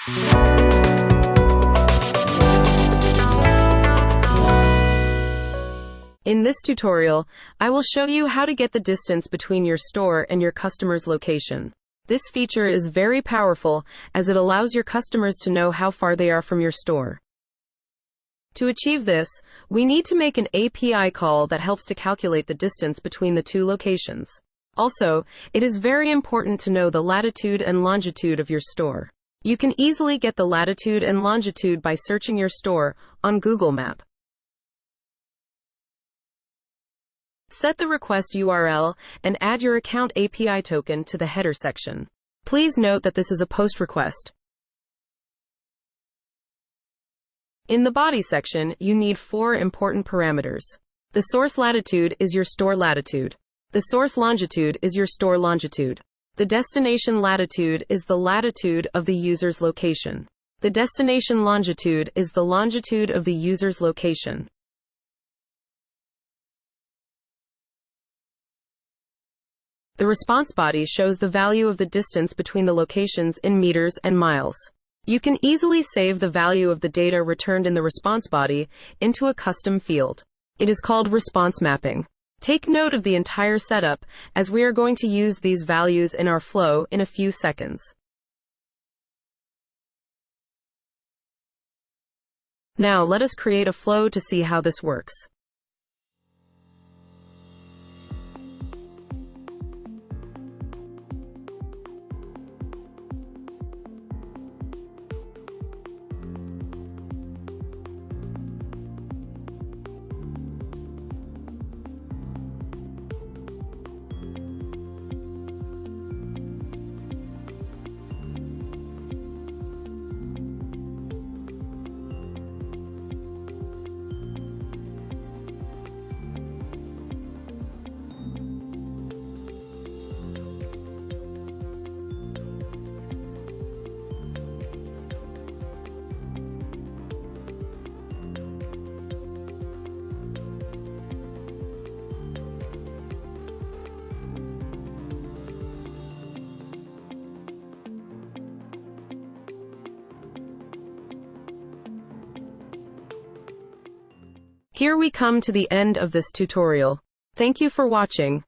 In this tutorial, I will show you how to get the distance between your store and your customer's location. This feature is very powerful as it allows your customers to know how far they are from your store. To achieve this, we need to make an API call that helps to calculate the distance between the two locations. Also, it is very important to know the latitude and longitude of your store. You can easily get the latitude and longitude by searching your store on Google Map. Set the request URL and add your account API token to the header section. Please note that this is a post request. In the body section, you need 4 important parameters. The source latitude is your store latitude. The source longitude is your store longitude. The destination latitude is the latitude of the user's location. The destination longitude is the longitude of the user's location. The response body shows the value of the distance between the locations in meters and miles. You can easily save the value of the data returned in the response body into a custom field. It is called response mapping. Take note of the entire setup, as we are going to use these values in our flow in a few seconds. Now, let us create a flow to see how this works. Here we come to the end of this tutorial. Thank you for watching.